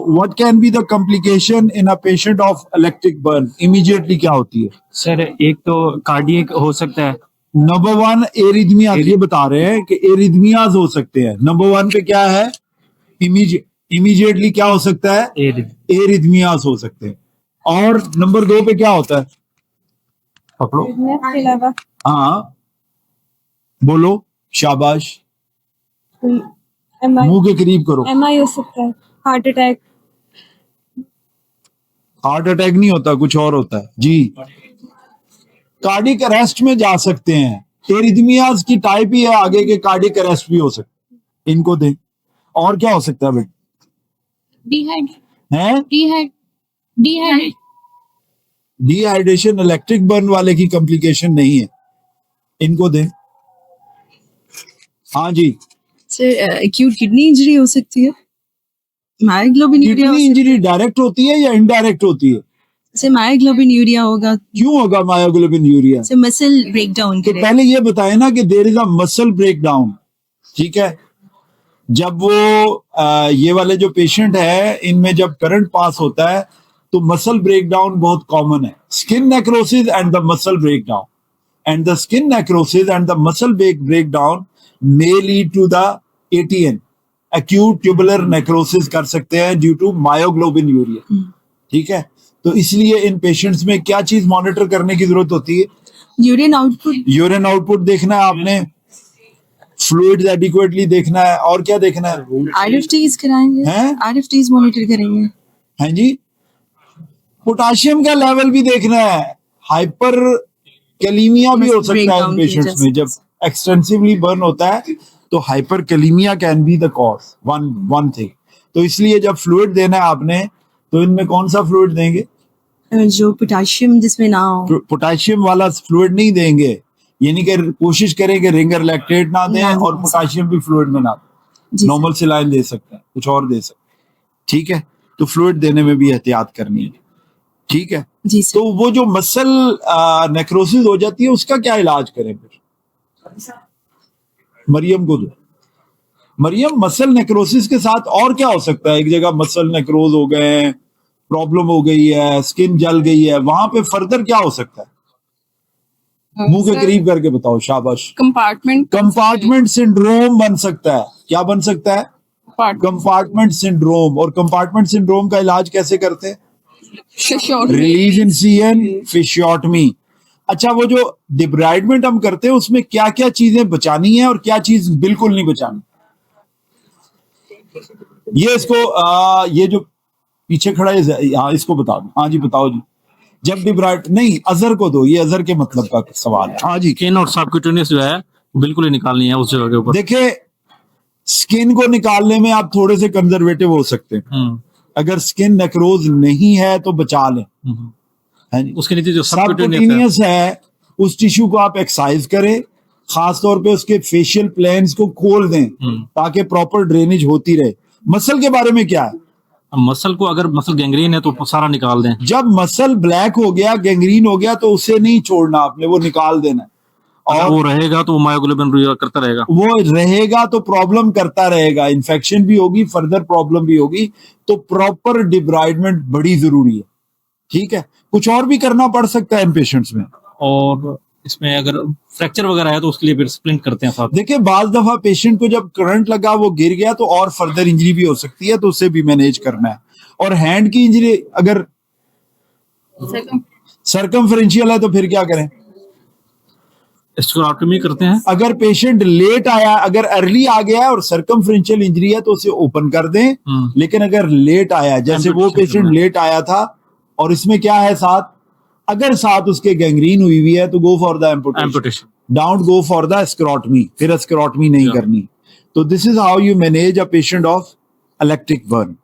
What can be the complication in a patient of electric burn? Immediately क्या होती है? Sir एक तो कार्डियक हो सकता है। नंबर 1 एरिथमिया, ये बता रहे हैं कि एरिथमियाज हो सकते हैं। नंबर 1 पे क्या है? इमीडिएटली क्या हो सकता है? एरिथमियाज हो सकते हैं। और नंबर 2 पे क्या होता है? पकड़ो। हाँ बोलो, शाबाश, मुंह के करीब करो। एमआई हो सकता है, हार्ट अटैक। हार्ट अटैक नहीं होता, कुछ और होता है जी। कार्डिक अरेस्ट में जा सकते हैं। एरिथमियाज की टाइप ही है आगे के, कार्डिक अरेस्ट भी हो सकता है। इनको दें। और क्या हो सकता है बेटा? डिहाइड्रेशन इलेक्ट्रिक बर्न वाले की कॉम्प्लिकेशन नहीं है। इनको दें। हाँ जी सर एक्यूट किडनी इंजरी हो सकती है, myoglobin urea. Kidney injury direct होती है या इनडायरेक्ट होती है? सर मायोग्लोबिन यूरिया होगा। क्यों होगा myoglobin urea? Sir muscle breakdown तो पहले ये बताए ना कि there is a muscle breakdown. ठीक है, जब वो ये वाले जो पेशेंट है इनमें जब करंट पास होता है तो मसल ब्रेकडाउन बहुत कॉमन है। Skin necrosis and the muscle breakdown, and the skin necrosis and the muscle breakdown may lead to the ATN, acute tubular necrosis कर सकते हैं ड्यू टू मायोग्लोबिन यूरिया। ठीक है, तो इसलिए इन पेशेंट्स में क्या चीज मॉनिटर करने की जरूरत होती है? Urine output. यूरिन आउटपुट देखना है आपने, फ्लूइड्स एडिक्वेटली देखना है, और क्या देखना है? RFTs कराएंगे, RFTs मॉनिटर करेंगे। हैं जी, पोटाशियम का लेवल भी देखना है। हाइपर कैलीमिया भी हो सकता है इन पेशेंट्स में। जब एक्सटेंसिवली बर्न होता है तो hyper kalaemia can be the cause, one thing. तो इसलिए जब फ्लूइड देना है आपने तो इनमें कौन सा फ्लूइड देंगे? जो पोटाशियम जिसमें ना हो। पोटाशियम वाला फ्लूइड नहीं देंगे, यानी कि कोशिश करें कि रिंगर लैक्टेट ना दें और पोटाशियम भी फ्लूइड में ना दें। नॉर्मल सलाइन दे सकते हैं, कुछ और दे सकते हैं। ठीक है, तो फ्लूइड देने में भी एहतियात करनी है। ठीक है जी सर। तो वो जो मसल नेक्रोसिस हो जाती है उसका क्या इलाज करें फिर? मरियम को दो। मरियम, मसल नेक्रोसिस के साथ और क्या हो सकता है? एक जगह मसल नेक्रोज हो गए, प्रॉब्लम हो गई है, स्किन जल गई है, वहां पे फर्दर क्या हो सकता है? मुंह के करीब करके बताओ, शाबाश। कंपार्टमेंट सिंड्रोम बन सकता है। क्या बन सकता है? Compartment syndrome. और कंपार्टमेंट सिंड्रोम का इलाज कैसे करते हैं? रिलीज इन CN, फिशियोटमी। अच्छा, वो जो डिब्राइडमेंट हम करते हैं उसमें क्या क्या चीजें बचानी है और क्या चीज बिल्कुल नहीं बचानी? ये इसको ये जो पीछे खड़ा है, हाँ इसको बता दो। हाँ जी बताओ जी। जब डिब्राइड नहीं, अजहर को दो, ये अजहर के मतलब का सवाल है। हाँ जी। स्किन और सबक्यूटेनियस जो है बिल्कुल ही निकालनी है उस जगह के ऊपर। देखिए, स्किन को निकालने में आप थोड़े से कंजर्वेटिव हो सकते हैं। अगर स्किन नेक्रोज नहीं है तो बचा लें। उसके नीचे जो सबक्यूटेनियस है उस टिश्यू को आप एक्सरसाइज करें, खास तौर पे उसके फेशियल प्लेन्स को खोल दें ताकि प्रॉपर ड्रेनेज होती रहे। मसल के बारे में क्या है? मसल को अगर मसल गैंग्रीन है तो सारा निकाल दें। जब मसल ब्लैक हो गया, गैंग्रीन हो गया, तो उसे नहीं छोड़ना आपने, वो निकाल देना। और वो रहेगा तो मायोग्लोबिन करता रहेगा, वो रहेगा तो प्रॉब्लम करता रहेगा, इन्फेक्शन भी होगी, फर्दर प्रॉब्लम भी होगी। तो प्रॉपर डिब्राइडमेंट बड़ी जरूरी है। ठीक है, कुछ और भी करना पड़ सकता है इन पेशेंट्स में। और इसमें अगर फ्रैक्चर वगैरह है तो उसके लिए फिर स्प्लिंट करते हैं साथ। देखिए, बाज दफा पेशेंट को जब करंट लगा, वो गिर गया, तो और फर्दर इंजरी भी हो सकती है, तो उसे भी मैनेज करना है। और हैंड की इंजरी अगर सर्कमफ्रेंशियल है तो फिर क्या करें? स्क्लेरोटमी करते हैं। अगर पेशेंट लेट आया, अगर अर्ली आ गया और सर्कमफ्रेंशियल इंजरी है तो उसे ओपन कर दें। लेकिन अगर लेट आया, जैसे वो पेशेंट लेट आया था और इसमें क्या है साथ, अगर साथ उसके गैंग्रीन हुई है तो go for the amputation, don't go for the sclerotomy. फिर स्क्लेरोटमी नहीं करनी। तो this is how you manage a patient of electric burn.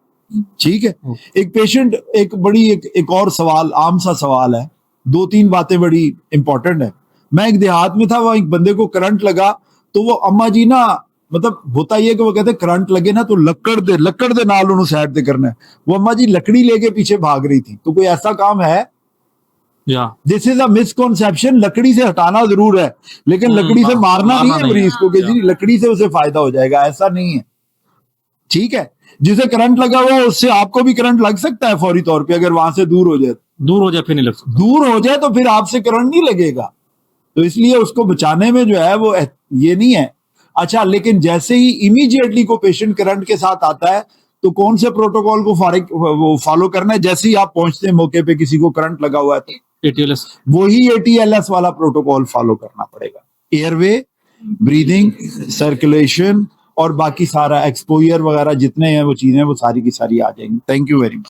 ठीक है, एक पेशेंट, एक और सवाल, आम सा सवाल है, 2-3 बातें बड़ी इंपॉर्टेंट है। मैं एक देहात में था, वहां एक बंदे को करंट लगा, तो वो अम्मा जी ना, मतलब होता ही है कि वो कहते करंट लगे ना तो लकड़ दे नाल उन्होंने साइड पे करना है। वो अम्मा जी लकड़ी लेके पीछे भाग रही थी। तो कोई ऐसा काम है? This is a misconception. लकड़ी से हटाना जरूर है, लेकिन लकड़ी से मारना नहीं है मरीज को कि जी लकड़ी से उसे फायदा हो जाएगा, ऐसा नहीं है। ठीक है, जिसे करंट लगा हुआ है उससे आपको भी करंट लग सकता है फौरी तौर पे, अगर वहां से दूर हो जाए। दूर हो जाए फिर नहीं लग सकता। दूर हो जाए तो फिर आपसे करंट नहीं लगेगा, तो इसलिए उसको बचाने में जो है वो ये नहीं है। अच्छा, लेकिन जैसे ही इमीडिएटली को पेशेंट करंट के साथ आता है तो कौन से प्रोटोकॉल को वो फॉलो करना है? जैसे ही आप पहुंचते हैं मौके पे, किसी को करंट लगा हुआ है तो ATLS वही ATLS वाला प्रोटोकॉल फॉलो करना पड़ेगा। एयरवे, ब्रीदिंग, सर्कुलेशन और बाकी सारा एक्सपोजर वगैरह जितने हैं वो चीजें वो सारी की सारी आ जाएंगी। Thank you very much.